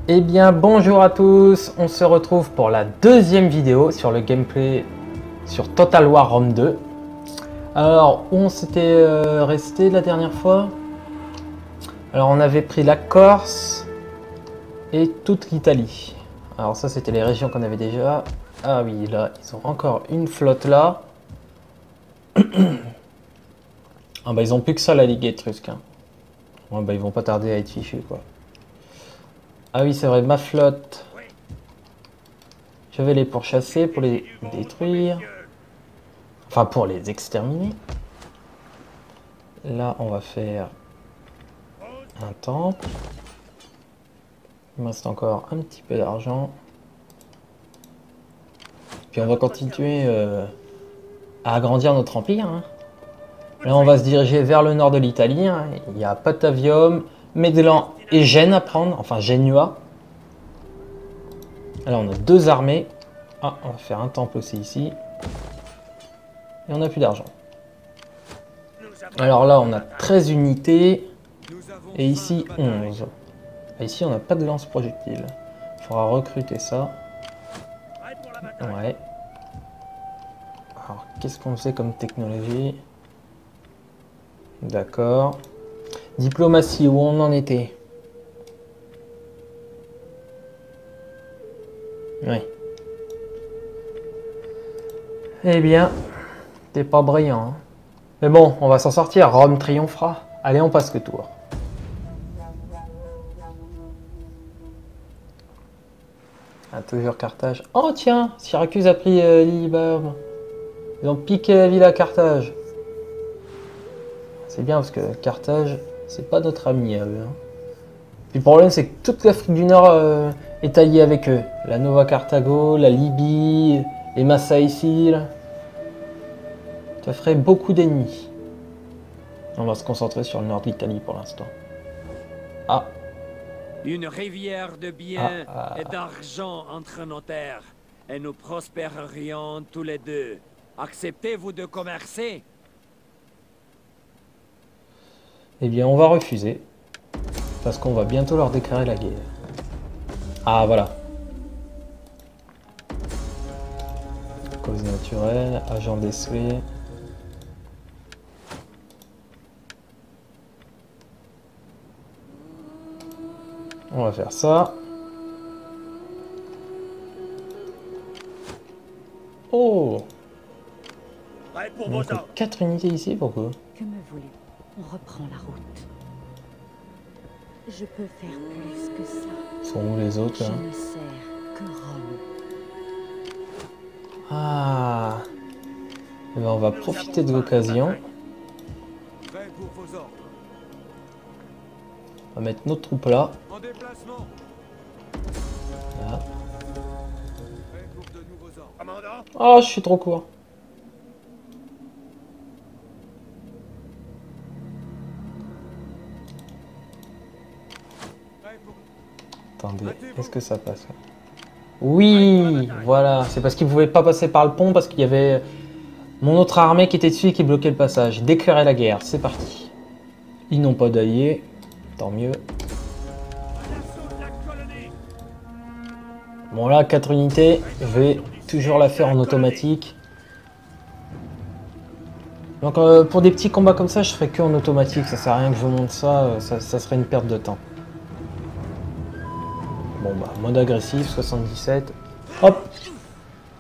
Eh bien bonjour à tous, on se retrouve pour la deuxième vidéo sur le gameplay sur Total War Rome 2. Alors où on s'était resté la dernière fois? Alors on avait pris la Corse et toute l'Italie. Alors ça c'était les régions qu'on avait déjà. Ah oui, là ils ont encore une flotte là. Ah bah ils ont plus que ça la Ligue étrusque. Hein. Ouais, bah ils vont pas tarder à être fichus quoi. Ah oui c'est vrai, ma flotte. Je vais les pourchasser pour les détruire. Enfin pour les exterminer. Là on va faire un temple. Il me reste encore un petit peu d'argent. Puis on va continuer à agrandir notre empire. Hein. Là on va se diriger vers le nord de l'Italie. Hein. Il y a Patavium, Medlan et Gênes à prendre. Enfin Genua. Alors on a deux armées. Ah, on va faire un temple aussi ici. Et on n'a plus d'argent. Alors là on a 13 unités. Et ici 11. Et ici on n'a pas de lance-projectile. Il faudra recruter ça. Ouais. Alors qu'est-ce qu'on sait comme technologie? D'accord. Diplomatie, où on en était? Oui. Eh bien, t'es pas brillant. Hein. Mais bon, on va s'en sortir. Rome triomphera. Allez, on passe le tour. Ah, toujours Carthage. Oh tiens, Syracuse a pris Lilybaeum. Ils ont piqué la ville à Carthage. C'est bien parce que Carthage, c'est pas notre ami à eux. Hein. Puis le problème, c'est que toute l'Afrique du Nord est alliée avec eux. La Nova Carthago, la Libye, les Massaïci. Ça ferait beaucoup d'ennemis. On va se concentrer sur le nord de l'Italie pour l'instant. Ah. Une rivière de biens et d'argent entre nos terres, et nous prospérerions tous les deux. Acceptez-vous de commercer? Eh bien, on va refuser. Parce qu'on va bientôt leur déclarer la guerre. Ah, voilà. Cause naturelle, agent décelé. On va faire ça. Oh! On a 4 unités ici, pourquoi? Que me voulez-vous? On reprend la route. Je peux faire plus que ça. Sont où les autres, là? Je ne sers que Rome. Ah! Eh ben, on va profiter de l'occasion. On va mettre notre troupe là. Là. Oh, je suis trop court. Attendez, est-ce que ça passe là? Oui, voilà. C'est parce qu'ils ne pouvaient pas passer par le pont parce qu'il y avait mon autre armée qui était dessus et qui bloquait le passage. Déclarer la guerre, c'est parti. Ils n'ont pas d'alliés, tant mieux. Bon là, 4 unités, je vais toujours la faire en automatique. Donc pour des petits combats comme ça, je ferai que en automatique, ça sert à rien que je vous montre ça, ça serait une perte de temps. Bon bah, mode agressif, 77. Hop,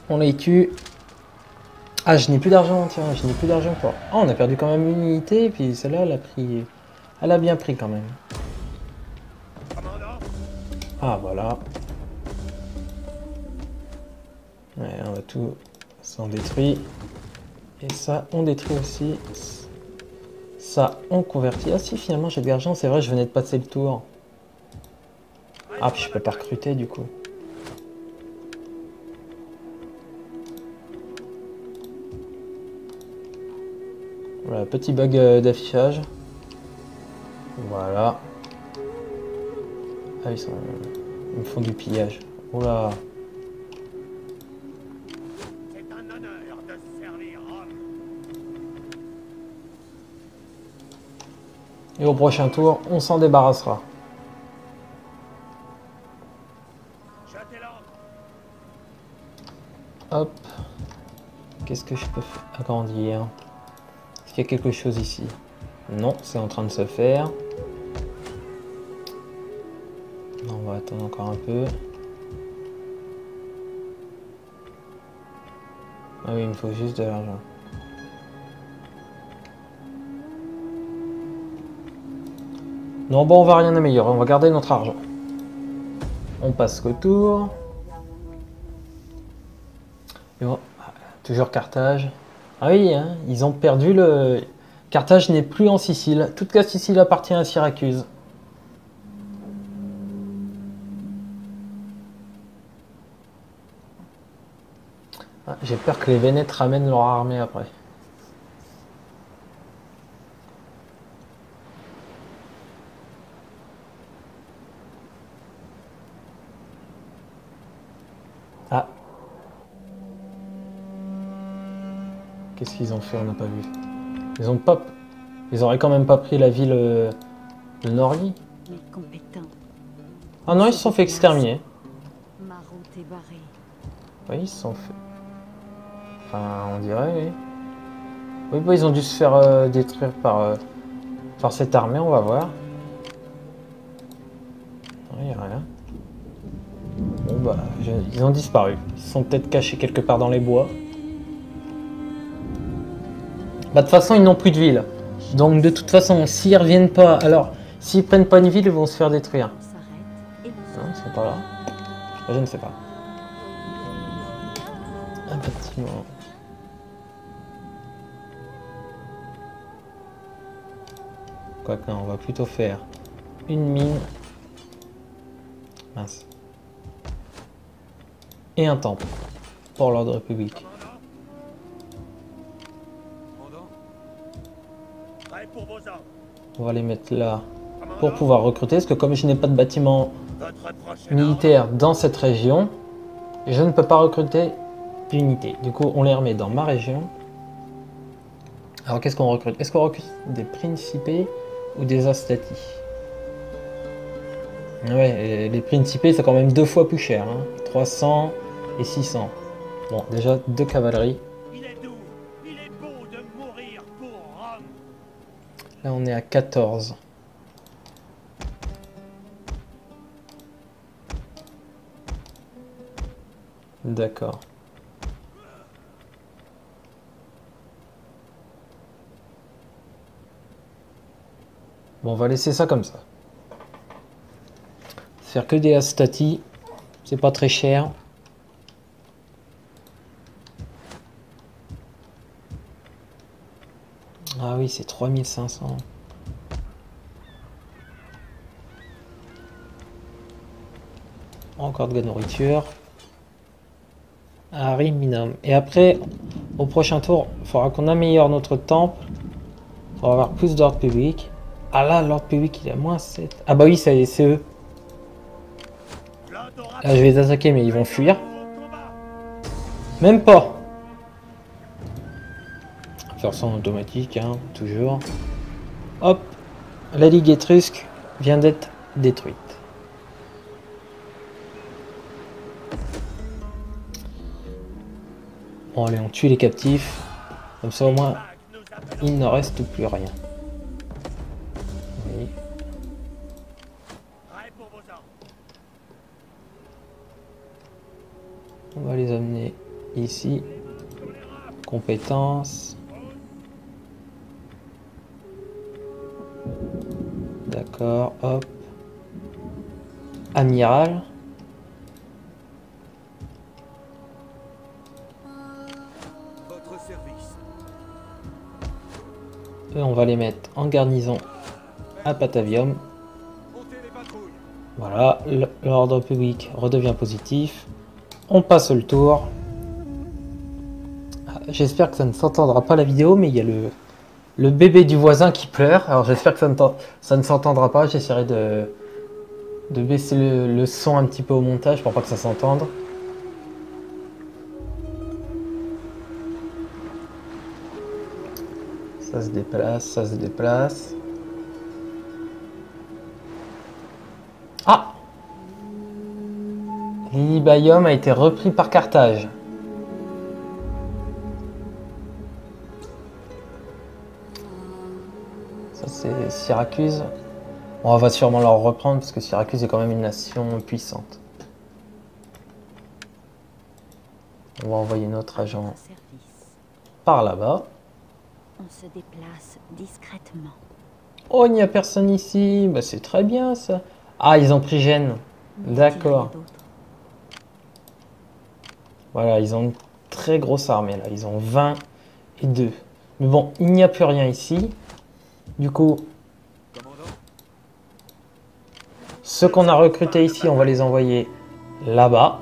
on les tue. Ah, je n'ai plus d'argent, tiens, je n'ai plus d'argent pour... Ah, on a perdu quand même une unité, puis celle-là, elle a pris... Elle a bien pris quand même. Ah, voilà. Ouais, on va tout... Ça, on détruit. Et ça, on détruit aussi. Ça, on convertit. Ah si, finalement, j'ai de l'argent, c'est vrai, je venais de passer le tour. Ah, puis je peux pas recruter, du coup. Voilà, petit bug d'affichage. Voilà. Ah, ils me font du pillage. Oula. C'est un honneur de servir Rome. Et au prochain tour, on s'en débarrassera. Hop. Qu'est-ce que je peux agrandir? Est-ce qu'il y a quelque chose ici? Non, c'est en train de se faire. Non, on va attendre encore un peu. Ah oui, il me faut juste de l'argent. Non, bon, on va rien améliorer, on va garder notre argent. On passe le tour. Et bon, toujours Carthage. Ah oui, hein, ils ont perdu le... Carthage n'est plus en Sicile. Toute la Sicile appartient à Syracuse. Ah, j'ai peur que les Vénètes ramènent leur armée après. Ah. Qu'est-ce qu'ils ont fait? On n'a pas vu. Ils ont pas... Ils auraient quand même pas pris la ville de Norly. Ah non, ils se sont fait exterminer. Oui, ils se sont fait... Enfin, on dirait, oui. Oui, bah, ils ont dû se faire détruire par cette armée, on va voir. Il n'y a rien. Bon, bah, ils ont disparu. Ils se sont peut-être cachés quelque part dans les bois. Bah, de toute façon, ils n'ont plus de ville. Donc, de toute façon, s'ils reviennent pas... Alors, s'ils prennent pas une ville, ils vont se faire détruire. Non, ils sont pas là. Je ne sais pas. Un bâtiment... Quoique, on va plutôt faire une mine. Mince. Et un temple pour l'ordre public. On va les mettre là pour pouvoir recruter. Parce que comme je n'ai pas de bâtiment militaire dans cette région, je ne peux pas recruter d'unité. Du coup, on les remet dans ma région. Alors, qu'est-ce qu'on recrute? Est-ce qu'on recrute des principés ou des astatis? Ouais, les principés, c'est quand même 2 fois plus cher. Hein. 300 et 600. Bon, déjà 2 cavaleries. Là, on est à 14. D'accord. Bon, on va laisser ça comme ça. Faire que des astatis, c'est pas très cher. Ah oui, c'est 3500. Encore de la nourriture. Ariminum. Et après, au prochain tour, il faudra qu'on améliore notre temple. Pour avoir plus d'ordre public. Ah là, l'ordre public, il est à moins 7. Ah bah oui, c'est eux. Là, je vais les attaquer, mais ils vont fuir. Même pas. Faire ça en automatique, hein, toujours. Hop. La Ligue étrusque vient d'être détruite. Bon, allez, on tue les captifs. Comme ça, au moins, il ne reste plus rien. Oui. On va les amener ici. Compétences. D'accord, hop. Amiral. Votre service. Et on va les mettre en garnison à Patavium. Voilà, l'ordre public redevient positif. On passe le tour. J'espère que ça ne s'entendra pas la vidéo, mais il y a le bébé du voisin qui pleure. Alors j'espère que ça ne s'entendra pas. J'essaierai de baisser le son un petit peu au montage pour pas que ça s'entende. Ça se déplace, ça se déplace. Ah! Lilybaeum a été repris par Carthage. Ça c'est Syracuse. Bon, on va sûrement leur reprendre parce que Syracuse est quand même une nation puissante. On va envoyer notre agent par là-bas. On se déplace discrètement. Oh, il n'y a personne ici. Bah, c'est très bien ça. Ah, ils ont pris Gênes. D'accord. Voilà, ils ont une très grosse armée là. Ils ont 22. Mais bon, il n'y a plus rien ici. Du coup, ceux qu'on a recrutés ici, on va les envoyer là-bas.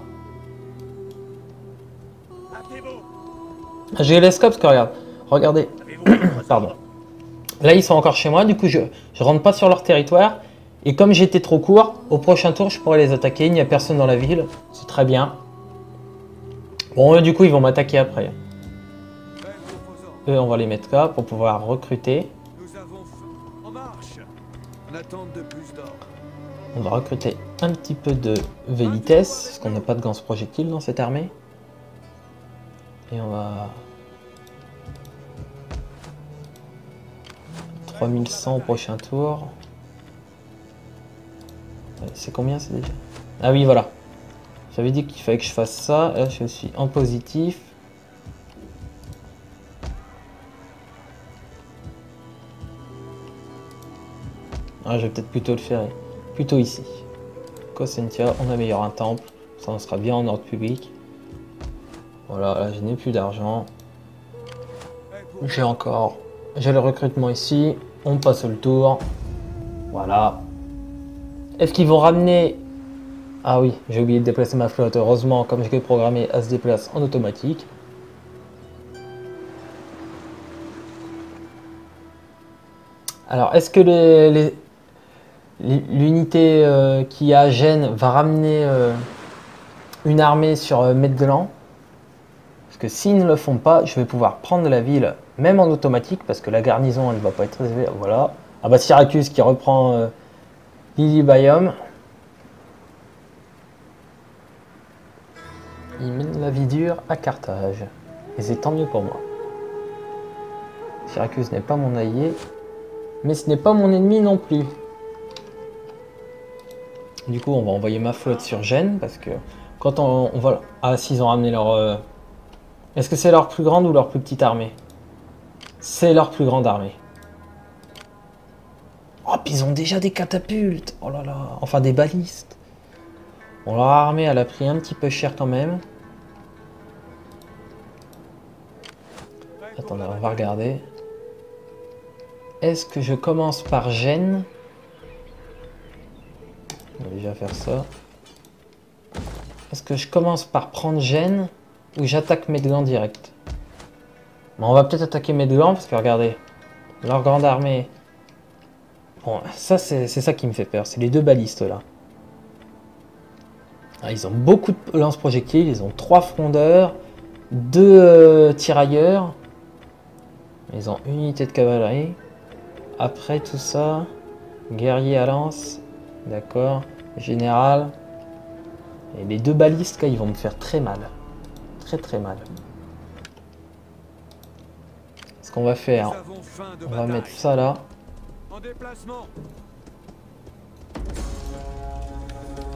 J'ai les scopes, parce que regarde. Regardez. Pardon. Là, ils sont encore chez moi. Du coup, je rentre pas sur leur territoire. Et comme j'étais trop court, au prochain tour, je pourrais les attaquer. Il n'y a personne dans la ville. C'est très bien. Bon, eux, du coup, ils vont m'attaquer après. Eux, on va les mettre là pour pouvoir recruter. On va recruter un petit peu de Velites, parce qu'on n'a pas de ganse projectile dans cette armée. Et on va... 3100 au prochain tour. C'est combien c'est déjà? Ah oui, voilà. J'avais dit qu'il fallait que je fasse ça. Là, je suis en positif. Ah, je vais peut-être plutôt le faire plutôt ici. Cosentia, on améliore un temple. Ça, on sera bien en ordre public. Voilà, là, je n'ai plus d'argent. J'ai le recrutement ici. On passe le tour. Voilà. Est-ce qu'ils vont ramener... Ah oui, j'ai oublié de déplacer ma flotte. Heureusement, comme je l'ai programmé, elle se déplace en automatique. Alors, est-ce que l'unité qui est à Gênes va ramener une armée sur Medgland? Parce que s'ils ne le font pas, je vais pouvoir prendre la ville, même en automatique, parce que la garnison, elle ne va pas être réservée. Voilà. Ah bah Syracuse qui reprend Lilybaeum. Il mène la vie dure à Carthage. Et c'est tant mieux pour moi. Syracuse n'est pas mon allié, mais ce n'est pas mon ennemi non plus. Du coup, on va envoyer ma flotte sur Gênes, parce que quand on va... Ah, s'ils ont ramené leur... Est-ce que c'est leur plus grande ou leur plus petite armée? C'est leur plus grande armée. Oh, puis ils ont déjà des catapultes. Oh là là. Enfin, des balistes. Bon, leur armée, elle a pris un petit peu cher quand même. Attendez, on va regarder. Est-ce que je commence par Gênes? On va déjà faire ça. Est-ce que je commence par prendre Gênes ou j'attaque Medgland direct? Bon, on va peut-être attaquer Medgland parce que regardez, leur grande armée. Bon, ça c'est ça qui me fait peur, c'est les deux balistes là. Ah, ils ont beaucoup de lance-projectiles, ils ont 3 frondeurs, 2 tirailleurs. Ils ont une unité de cavalerie. Après tout ça, guerrier à lance, d'accord, général. Et les 2 balistes là, ils vont me faire très mal. Très mal. Ce qu'on va faire, on va mettre ça là.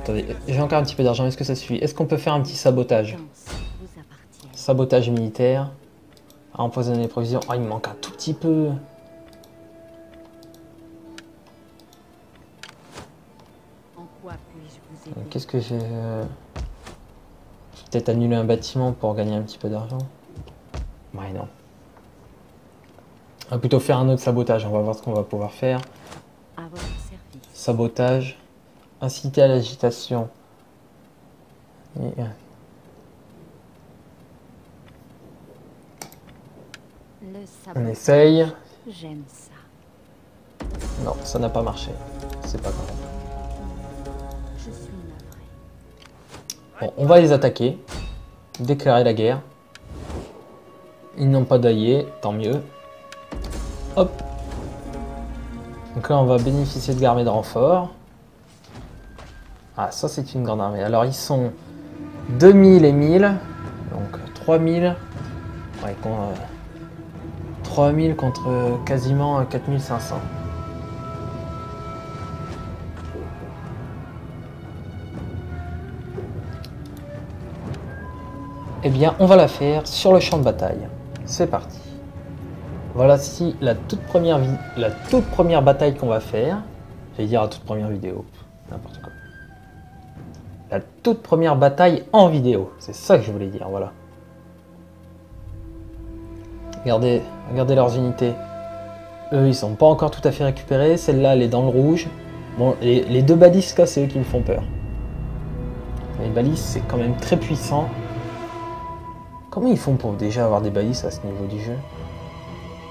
Attendez, j'ai encore un petit peu d'argent, est-ce que ça suffit? Est-ce qu'on peut faire un petit sabotage? Sabotage militaire. À empoisonner les provisions. Oh, il me manque un tout petit peu. Qu'est-ce que j'ai... Peut-être annuler un bâtiment pour gagner un petit peu d'argent. Ouais, non. On va plutôt faire un autre sabotage. On va voir ce qu'on va pouvoir faire. Sabotage. Inciter à l'agitation. On essaye. J'aime ça. Non, ça n'a pas marché. C'est pas grave. Je suis navrée. Bon, on va les attaquer. Déclarer la guerre. Ils n'ont pas d'alliés, tant mieux. Hop. Donc là, on va bénéficier de l'armée de renfort. Ah, ça, c'est une grande armée. Alors, ils sont 2000 et 1000. Donc 3000. Ouais, 3000 contre quasiment 4500. Eh bien, on va la faire sur le champ de bataille. C'est parti. Voilà si la toute première bataille qu'on va faire. J'allais dire la toute première vidéo. N'importe quoi. La toute première bataille en vidéo. C'est ça que je voulais dire, voilà. Regardez leurs unités. Eux, ils sont pas encore tout à fait récupérés. Celle-là, elle est dans le rouge. Bon, les deux balistes, là, c'est eux qui me font peur. Les balistes, c'est quand même très puissant. Comment ils font pour déjà avoir des balistes à ce niveau du jeu?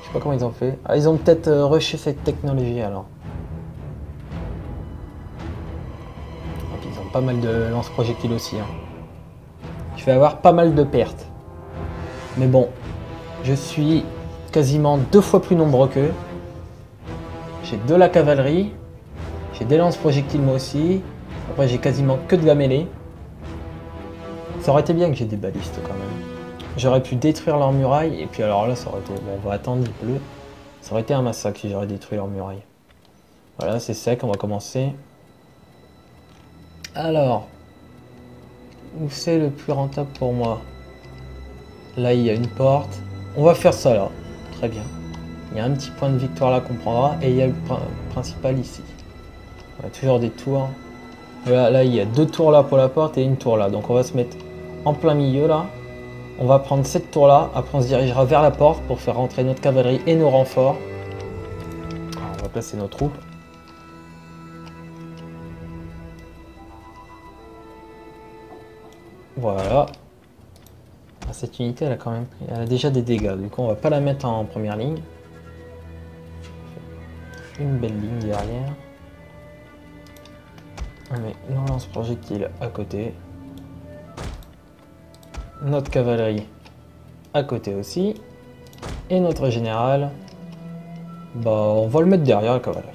Je sais pas comment ils ont fait. Ah, ils ont peut-être rushé cette technologie, alors. Et puis, ils ont pas mal de lance-projectiles aussi. Hein. Je vais avoir pas mal de pertes. Mais bon. Je suis quasiment 2 fois plus nombreux qu'eux. J'ai de la cavalerie. J'ai des lance-projectiles moi aussi. Après j'ai quasiment que de la mêlée. Ça aurait été bien que j'ai des balistes quand même. J'aurais pu détruire leurs murailles. Et puis alors là ça aurait été... Bon on va attendre, il pleut. Ça aurait été un massacre si j'aurais détruit leurs murailles. Voilà c'est sec, on va commencer. Alors. Où c'est le plus rentable pour moi? Là il y a une porte. On va faire ça là, très bien. Il y a un petit point de victoire là qu'on prendra et il y a le principal ici. On a toujours des tours. Là il y a 2 tours là pour la porte et une tour là. Donc on va se mettre en plein milieu là. On va prendre cette tour là. Après on se dirigera vers la porte pour faire rentrer notre cavalerie et nos renforts. Alors, on va placer nos troupes. Voilà. Cette unité, elle a déjà des dégâts. Du coup, on va pas la mettre en première ligne. Une belle ligne derrière. On met nos lance-projectiles à côté. Notre cavalerie à côté aussi. Et notre général, bah, on va le mettre derrière la cavalerie.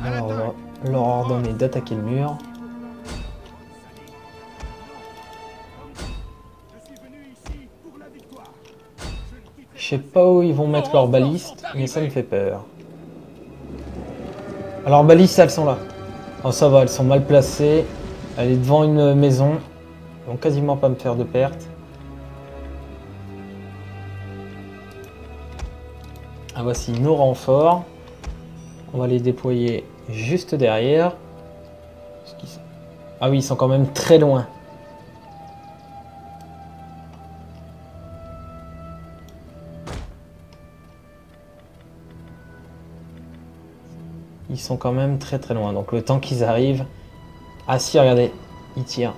Alors, on va leur ordonner d'attaquer le mur. Je sais pas où ils vont mettre leurs balistes, mais ça me fait peur. Alors balistes, elles sont là. Oh ça va, elles sont mal placées. Elle est devant une maison. Ils vont quasiment pas me faire de pertes. Ah voici nos renforts. On va les déployer juste derrière. Ah oui, ils sont quand même très loin. Ils sont quand même très très loin. Donc le temps qu'ils arrivent... Ah si, regardez, ils tirent.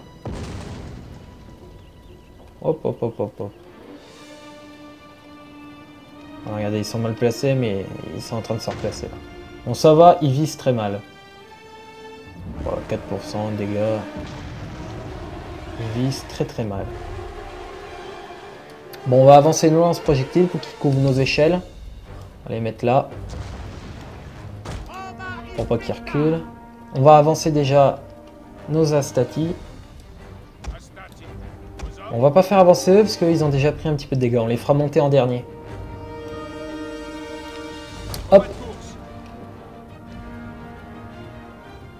Hop, hop, hop, hop, hop. Ah, regardez, ils sont mal placés, mais ils sont en train de se replacer là. Bon, ça va, ils visent très mal. Voilà, 4% de dégâts. Ils visent très très mal. Bon, on va avancer nos lance-projectiles pour qu'ils couvrent nos échelles. On va les mettre là. Pour pas qu'ils reculent. On va avancer déjà nos Astati. On va pas faire avancer eux parce qu'ils ont déjà pris un petit peu de dégâts. On les fera monter en dernier. Hop.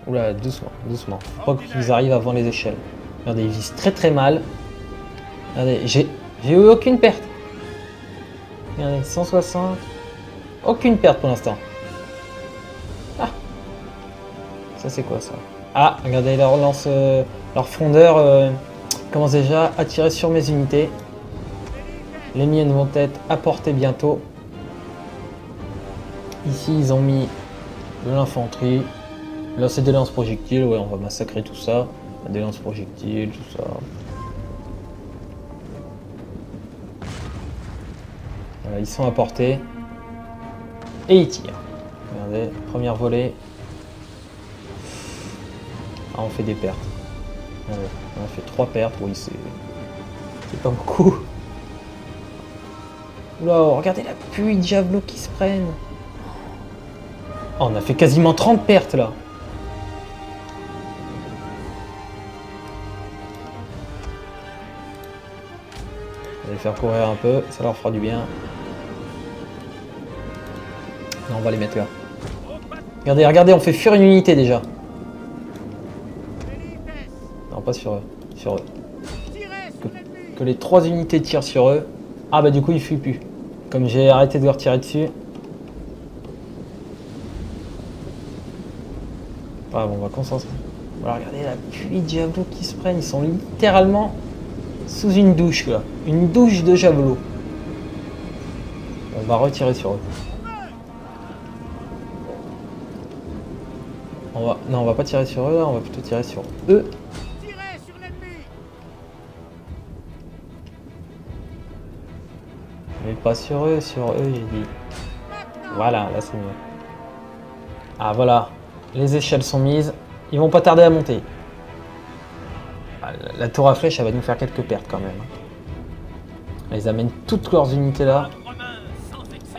Oula, doucement, doucement. Faut pas qu'ils arrivent avant les échelles. Regardez, ils visent très très mal. Regardez, j'ai eu aucune perte. Regardez, 160. Aucune perte pour l'instant. Ah. Ça c'est quoi ça? Ah, regardez, leur frondeur commence déjà à tirer sur mes unités. Les miennes vont être à portée bientôt. Ici, ils ont mis de l'infanterie. Là, c'est des lance-projectiles. Ouais, on va massacrer tout ça. Des lance-projectiles, tout ça. Voilà, ils sont à portée. Et ils tirent. Regardez, première volée. Ah, on fait des pertes. Ouais, on a fait 3 pertes. Oui, c'est pas beaucoup. Oula, regardez la pluie de javelots qui se prennent. Oh, on a fait quasiment 30 pertes là. On va les faire courir un peu, ça leur fera du bien. Non, on va les mettre là. Regardez, regardez, on fait fuir une unité déjà. Non, pas sur eux. Sur eux. Que les 3 unités tirent sur eux. Ah bah du coup, ils fuient plus. Comme j'ai arrêté de leur tirer dessus. Ah bon, on va concentrer. Voilà, regardez la pluie de javelots qui se prennent. Ils sont littéralement sous une douche là. Une douche de javelots. On va retirer sur eux. Non, on va pas tirer sur eux là, on va plutôt tirer sur eux. Mais pas sur eux, j'ai dit. Voilà, là c'est mieux. Ah voilà, les échelles sont mises. Ils vont pas tarder à monter. Ah, la tour à flèche, elle va nous faire quelques pertes quand même. Ils amènent toutes leurs unités là.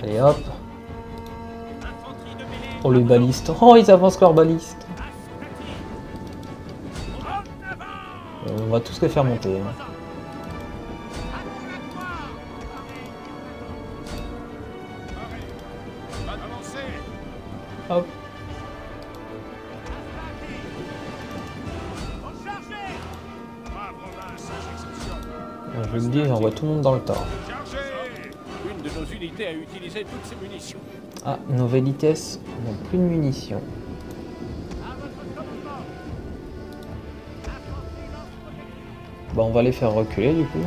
Allez hop. Oh les balistes. Oh, ils avancent leurs balistes. On va tous les faire monter. Hop. Je vous le dis, j'envoie tout le monde dans le tas. Une de nos unités a utilisé toutes ses munitions. Ah, nos Velites n'ont plus de munitions. Bon, on va les faire reculer du coup.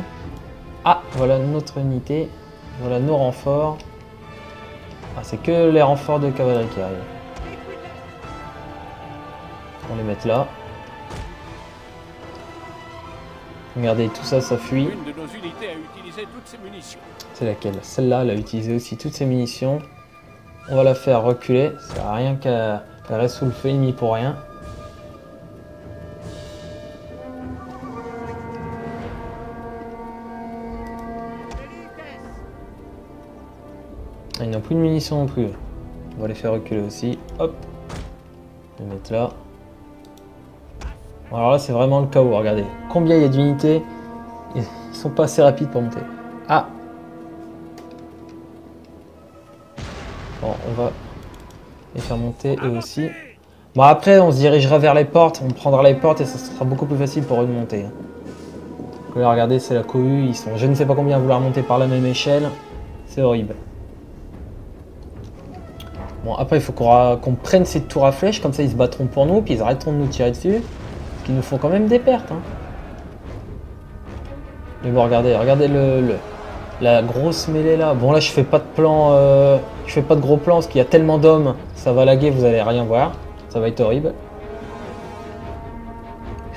Ah, voilà notre unité. Voilà nos renforts. Ah, c'est que les renforts de cavalerie qui arrivent. On les met là. Regardez, tout ça, ça fuit. Une de nos unités a utilisé toutes ses munitions. C'est laquelle? Celle-là, elle a utilisé aussi toutes ses munitions. On va la faire reculer. Ça sert à rien qu'elle reste sous le feu ennemi pour rien. Ils n'ont plus de munitions non plus. On va les faire reculer aussi. Hop. Les mettre là. Alors là, c'est vraiment le chaos. Regardez. Combien il y a d'unités? Ils sont pas assez rapides pour monter. Ah. Bon, on va les faire monter eux aussi. Bon, après, on se dirigera vers les portes. On prendra les portes et ça sera beaucoup plus facile pour eux de monter. Donc là, regardez, c'est la cohue. Ils sont je ne sais pas combien à vouloir monter par la même échelle. C'est horrible. Bon, après, il faut qu'on prenne ces tours à flèches, comme ça ils se battront pour nous, puis ils arrêteront de nous tirer dessus. Parce qu'ils nous font quand même des pertes. Hein. Mais bon, regardez la grosse mêlée là. Bon, là, je fais pas de plan, je fais pas de gros plans parce qu'il y a tellement d'hommes, ça va laguer, vous allez rien voir. Ça va être horrible.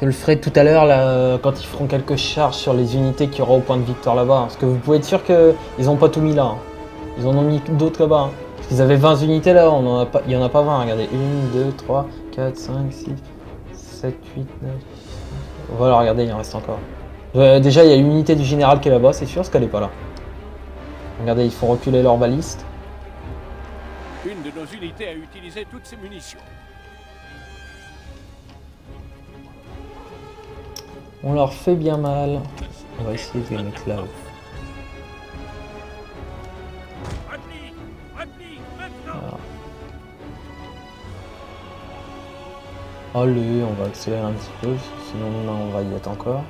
Je le ferai tout à l'heure là, quand ils feront quelques charges sur les unités qu'il y aura au point de victoire là-bas. Parce que vous pouvez être sûr qu'ils n'ont pas tout mis là. Hein. Ils en ont mis d'autres là-bas. Hein. Ils avaient 20 unités là, il n'y en a pas 20, regardez. 1, 2, 3, 4, 5, 6, 7, 8, 9... Voilà, regardez, il en reste encore. Déjà, il y a une unité du général qui est là-bas, c'est sûr, parce qu'elle n'est pas là. Regardez, ils font reculer leurs balistes. Une de nos unités a utilisé toutes ses munitions. On leur fait bien mal. On va essayer de les mettre là-haut. Allez, on va accélérer un petit peu, sinon on va y être encore.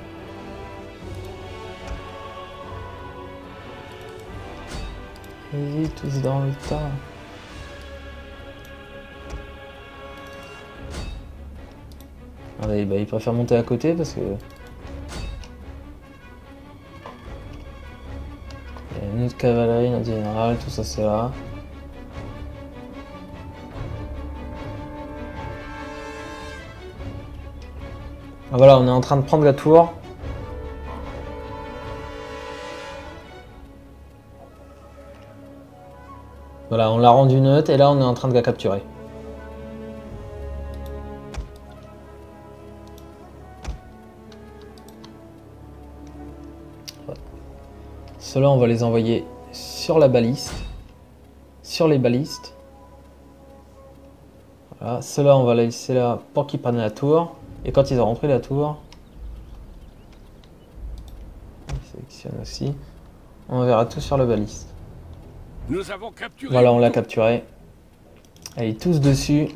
Vas-y, tous dans le tas. Allez, bah, ils préfèrent monter à côté parce que... Il y a notre cavalerie, notre général, tout ça c'est là. Ah, voilà, on est en train de prendre la tour. Voilà, on l'a rendu neutre et là on est en train de la capturer. Ceux-là, on va les envoyer sur la baliste. Sur les balistes. Voilà, ceux-là, on va les laisser là pour qu'ils prennent la tour. Et quand ils auront pris la tour, on sélectionne aussi. On verra tout sur le baliste. Nous avons capturé. Voilà, on l'a capturé. Allez, tous dessus.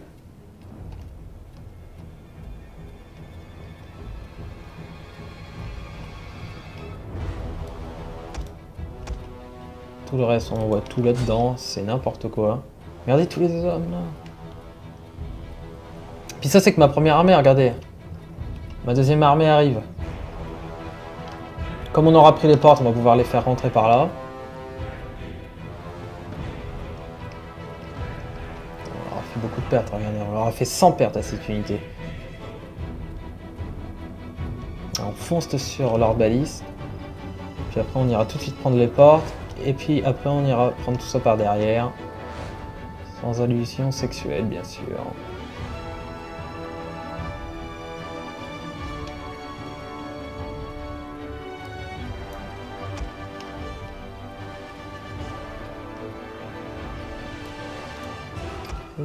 Tout le reste, on voit tout là-dedans. C'est n'importe quoi. Regardez tous les hommes là. Puis ça, c'est que ma première armée, regardez. Ma deuxième armée arrive. Comme on aura pris les portes, on va pouvoir les faire rentrer par là. On aura fait beaucoup de pertes, regardez. On aura fait 100 pertes à cette unité. On fonce sur leur baliste. Puis après, on ira tout de suite prendre les portes. Et puis après, on ira prendre tout ça par derrière. Sans allusion sexuelle, bien sûr.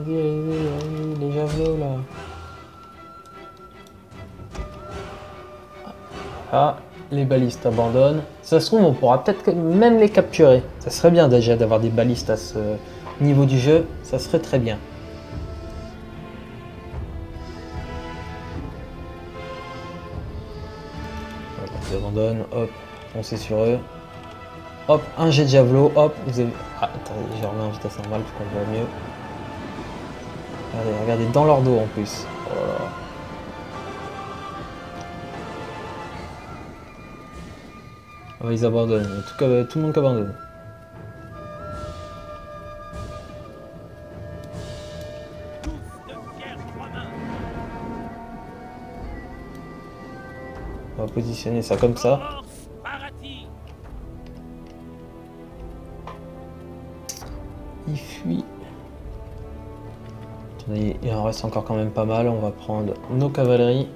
Les javelots là. Ah, les balistes abandonnent. Ça se trouve, on pourra peut-être même les capturer. Ça serait bien déjà d'avoir des balistes à ce niveau du jeu. Ça serait très bien. Voilà, ils abandonnent. Hop, foncez sur eux. Hop, un jet de javelot. Hop, vous avez... Ah, attendez, je remets en vitesse normale pour qu'on voit mieux. Regardez, regardez dans leur dos en plus. Oh là là. Oh, ils abandonnent. Tout le monde abandonne. On va positionner ça comme ça. Il fuit. Attendez, il en reste encore quand même pas mal. On va prendre nos cavaleries.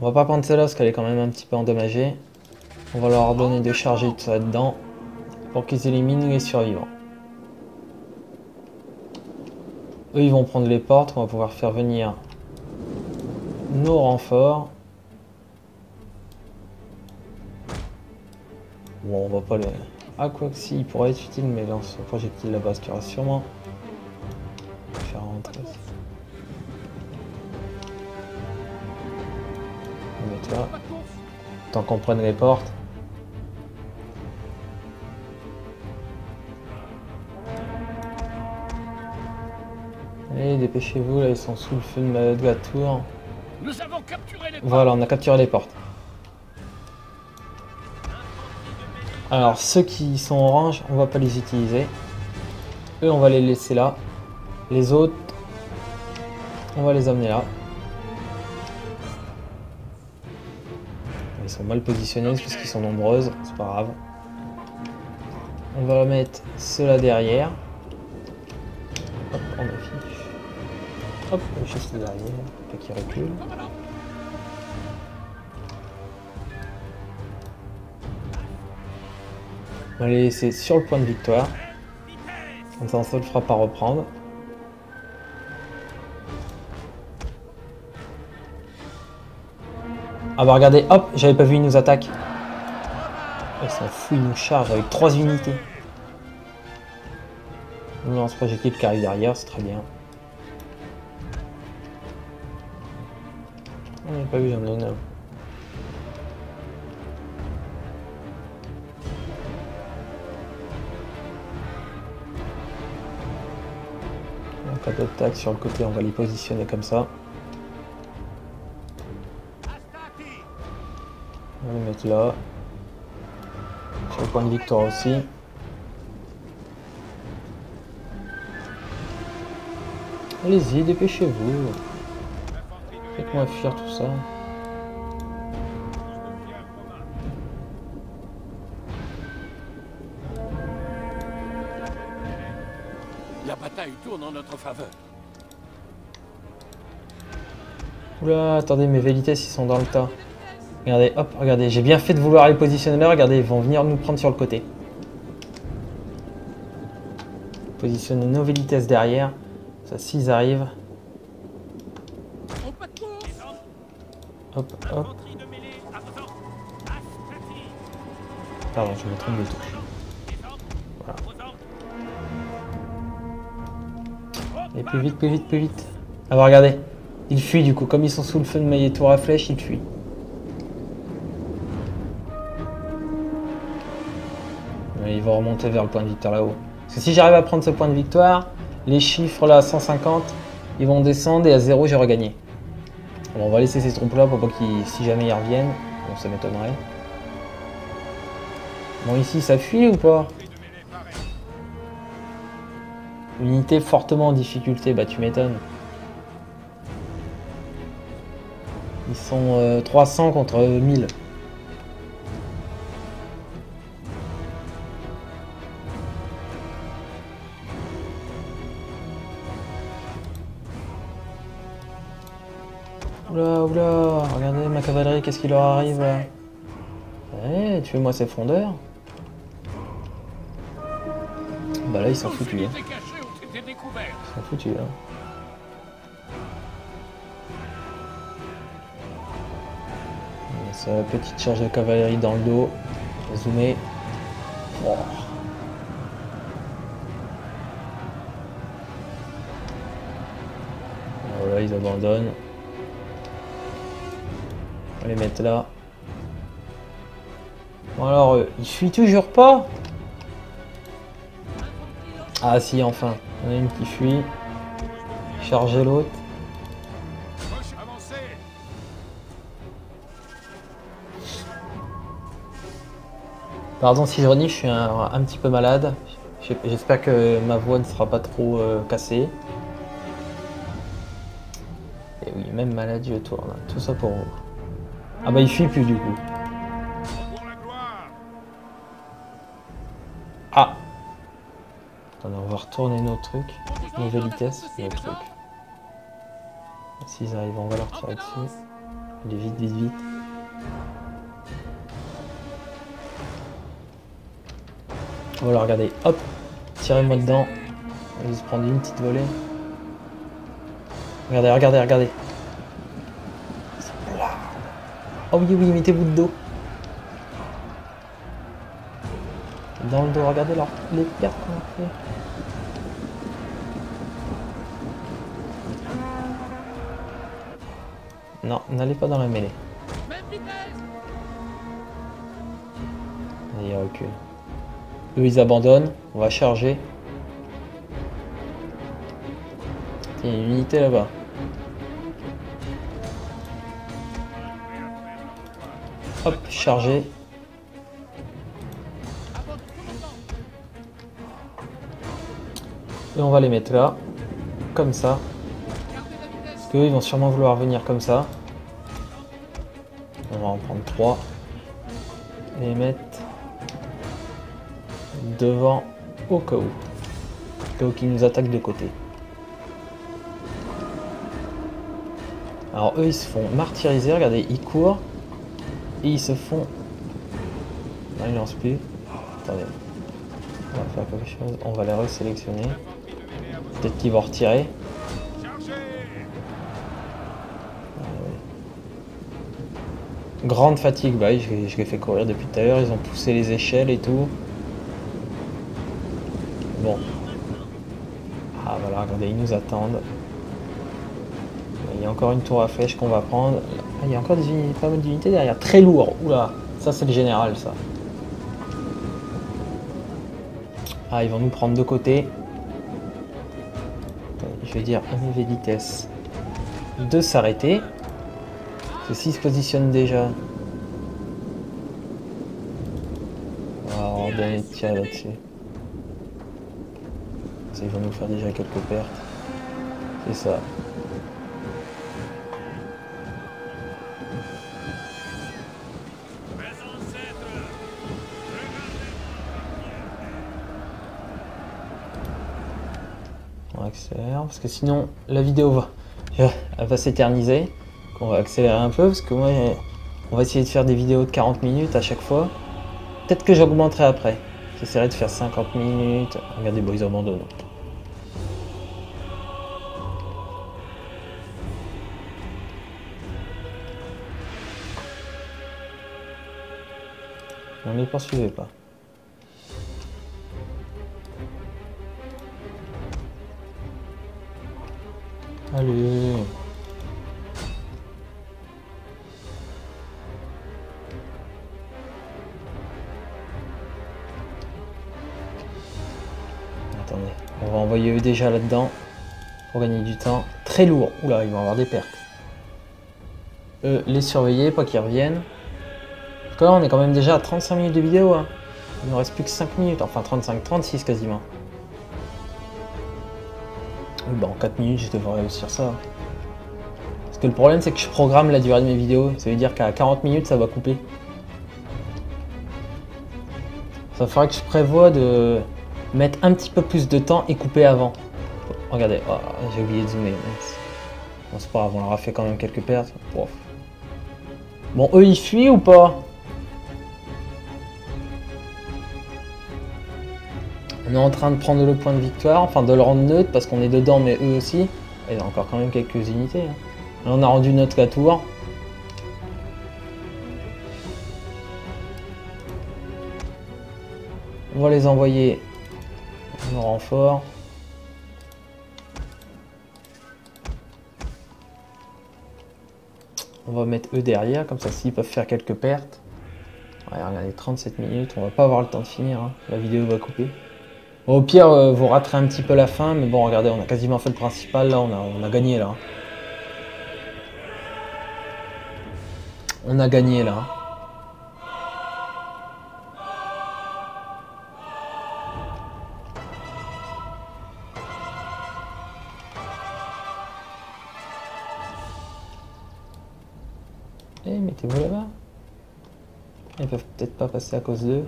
On va pas prendre celle-là parce qu'elle est quand même un petit peu endommagée. On va leur donner de charger tout ça dedans pour qu'ils éliminent les survivants. Eux, ils vont prendre les portes. On va pouvoir faire venir nos renforts. Bon, on va pas le... Ah, quoi que si, il pourrait être utile, mais lance un projectile là-bas, ce qui aura sûrement... faire rentrer. On va mettre là. Tant qu'on prenne les portes. Allez, dépêchez-vous, là, ils sont sous le feu de la tour. Nous avons capturé les portes. Voilà, on a capturé les portes. Alors, ceux qui sont orange, on va pas les utiliser. Eux, on va les laisser là. Les autres, on va les amener là. Ils sont mal positionnés parce qu'ils sont nombreuses, c'est pas grave. On va mettre ceux-là derrière. Hop, on affiche. Hop, juste derrière, pas qu'ils reculent. On va les laisser sur le point de victoire. Comme ça, on ne le fera pas reprendre. Ah bah regardez, hop, j'avais pas vu, ils nous attaquent. Ils s'en foutent, ils nous chargent avec 3 unités. On lance projectile qui arrive derrière, c'est très bien. On n'a pas vu, j'en ai une. En cas d'attaque sur le côté, on va les positionner comme ça. On va les mettre là. Sur le point de victoire aussi. Allez-y, dépêchez-vous. Faites-moi fuir tout ça. La bataille tourne en notre faveur. Oula, attendez, mes Vélites, ils sont dans le tas. Regardez, hop, regardez, j'ai bien fait de vouloir les positionner là, regardez, ils vont venir nous prendre sur le côté. Positionner nos vitesses derrière. Ça, s'ils arrivent. Hop, hop. Pardon, je me trompe de touche. Voilà. Et plus vite, plus vite, plus vite. Ah bah regardez, ils fuient du coup. Comme ils sont sous le feu de maillet tour à flèche, ils fuient. Et ils vont remonter vers le point de victoire là-haut. Parce que si j'arrive à prendre ce point de victoire, les chiffres là à 150, ils vont descendre et à 0 j'ai regagné. Bon, on va laisser ces troupes là pour pas qu'ils, si jamais ils reviennent, bon ça m'étonnerait. Bon ici ça fuit ou pas? Unité fortement en difficulté, bah tu m'étonnes. Ils sont 300 contre 1000. Oula, oula, regardez ma cavalerie, qu'est-ce qui leur arrive là? Eh, tuez-moi ces frondeurs. Bah là ils sont foutus. Hein. Ils sont foutus là. Sa petite charge de cavalerie dans le dos. Zoomer. Oh. Voilà, ils abandonnent. On va les mettre là. Bon alors, ils fuient toujours pas? Ah si, enfin. Il y en a une qui fuit. Charger l'autre. Pardon si je renifle, je suis un petit peu malade. J'espère que ma voix ne sera pas trop cassée. Et oui, même malade, je tourne. Tout ça pour vous. Ah bah il fuit plus du coup. Ah. Attendez, on va retourner nos trucs. Nouvelle vitesse, nos trucs. S'ils arrivent, on va leur tirer dessus. Allez vite, vite, vite. Voilà, regardez, hop, tirez-moi dedans. On va se prendre une petite volée. Regardez, regardez, regardez. Oh oui, oui, mettez-vous de dos. Dans le dos, regardez leur, les pertes qu'on a fait. Non, n'allez pas dans la mêlée. Allez, recule. Eux ils abandonnent, on va charger. Il y a une unité là-bas. Hop, charger. Et on va les mettre là, comme ça. Parce qu'eux ils vont sûrement vouloir venir comme ça. On va en prendre 3. Et les mettre devant au cas où. Au cas où qu'ils nous attaquent de côté. Alors eux ils se font martyriser, regardez, ils courent. Et ils se font... Non, ils lancent plus. Attendez. On va faire quelque chose. On va les resélectionner. Peut-être qu'ils vont retirer. Grande fatigue, bah oui, je les fais courir depuis tout à l'heure. Ils ont poussé les échelles et tout. Bon. Ah voilà, regardez, ils nous attendent. Il y a encore une tour à flèche qu'on va prendre. Ah, il y a encore pas mal d'unités derrière. Très lourd. Oula, ça c'est le général ça. Ah, ils vont nous prendre de côté. Je vais dire MV vitesse de s'arrêter. Ceux-ci se positionnent déjà. On va donner de tir là-dessus. Ils vont nous faire déjà quelques pertes. C'est ça. On accélère parce que sinon la vidéo va s'éterniser. On va accélérer un peu parce que moi on va essayer de faire des vidéos de 40 minutes à chaque fois. Peut-être que j'augmenterai après. J'essaierai de faire 50 minutes. Regardez, bon, ils abandonnent. On les poursuivait pas. Allez. Attendez, on va envoyer eux déjà là-dedans pour gagner du temps. Très lourd. Oula, ils vont avoir des pertes. Les surveiller, pas qu'ils reviennent. Parce que là, on est quand même déjà à 35 minutes de vidéo. Hein. Il ne reste plus que 5 minutes. Enfin, 35, 36 quasiment. Bah, en 4 minutes, je devrais réussir ça. Parce que le problème, c'est que je programme la durée de mes vidéos. Ça veut dire qu'à 40 minutes, ça va couper. Ça ferait que je prévois de mettre un petit peu plus de temps et couper avant. Regardez, oh, j'ai oublié de zoomer. Bon, c'est pas grave, on leur a fait quand même quelques pertes. Wow. Bon, eux, ils fuient ou pas? On est en train de prendre le point de victoire, enfin de le rendre neutre parce qu'on est dedans, mais eux aussi. Il y a encore quand même quelques unités. Hein. Là, on a rendu notre 4 tours. On va les envoyer en renfort. On va mettre eux derrière, comme ça s'ils peuvent faire quelques pertes. Ouais, regardez, 37 minutes, on va pas avoir le temps de finir, hein. La vidéo va couper. Bon, au pire, vous raterez un petit peu la fin, mais bon, regardez, on a quasiment fait le principal, là, on a gagné, là. On a gagné, là. Eh, mettez-vous là-bas. Ils peuvent peut-être pas passer à cause d'eux.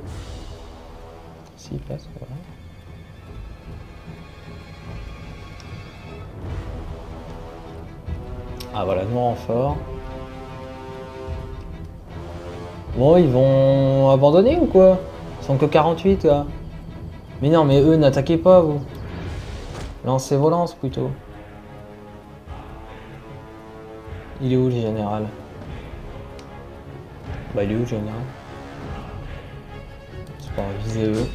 S'ils passent, voilà. Ah voilà, nous renfort. Bon, ils vont abandonner ou quoi? Ils sont que 48 là. Mais non, mais eux, n'attaquez pas, vous. Lancez vos lances plutôt. Il est où le général? Bah il est où le général? C'est pas viser eux.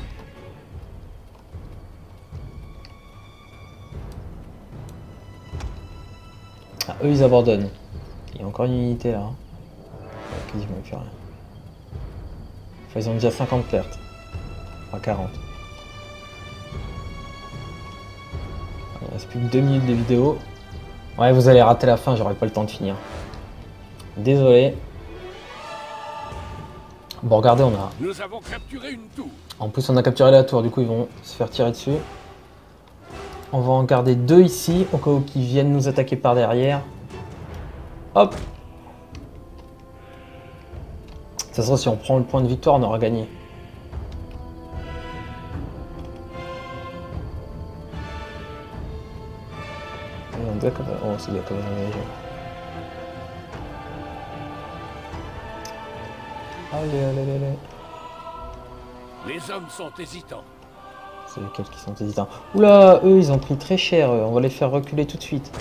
Ah, eux ils abandonnent. Il y a encore une unité là. Quasiment plus rien. Enfin, ils ont déjà 50 pertes. Enfin 40. Il reste plus que 2 minutes de vidéo. Ouais, vous allez rater la fin, j'aurai pas le temps de finir. Désolé. Bon, regardez, on a... Nous avons capturé une tour. En plus, on a capturé la tour, du coup, ils vont se faire tirer dessus. On va en garder 2 ici, au cas où qu'ils viennent nous attaquer par derrière. Hop! Ça sera si on prend le point de victoire, on aura gagné. Oh, c'est bien comme ça. Allez, allez, allez, allez. Les hommes sont hésitants. C'est lesquels qui sont hésitants. Oula, eux, ils ont pris très cher. On va les faire reculer tout de suite.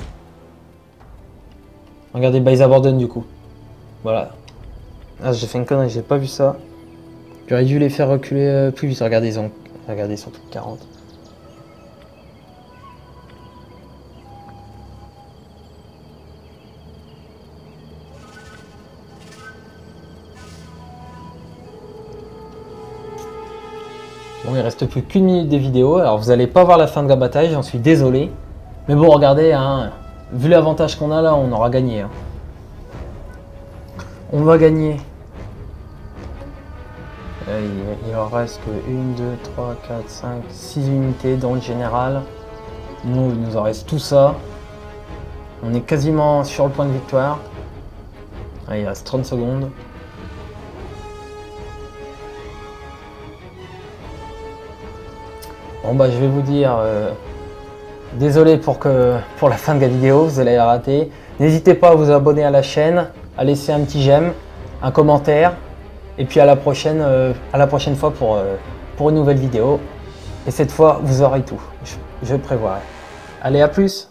Regardez, bah ils abandonnent du coup. Voilà. Ah, j'ai fait une connerie, j'ai pas vu ça. J'aurais dû les faire reculer plus vite. Regardez, regardez, ils sont tous 40. Bon, il reste plus qu'une minute de vidéo, alors vous n'allez pas voir la fin de la bataille, j'en suis désolé. Mais bon, regardez, hein, vu l'avantage qu'on a là, on aura gagné. Hein. On va gagner. Il en reste que 1, 2, 3, 4, 5, 6 unités dans le général. Nous, il nous en reste tout ça. On est quasiment sur le point de victoire. Allez, il reste 30 secondes. Bon bah je vais vous dire, désolé pour la fin de la vidéo, vous allez la rater. N'hésitez pas à vous abonner à la chaîne, à laisser un petit j'aime, un commentaire. Et puis à la prochaine fois pour une nouvelle vidéo. Et cette fois, vous aurez tout, je prévoirai. Allez, à plus!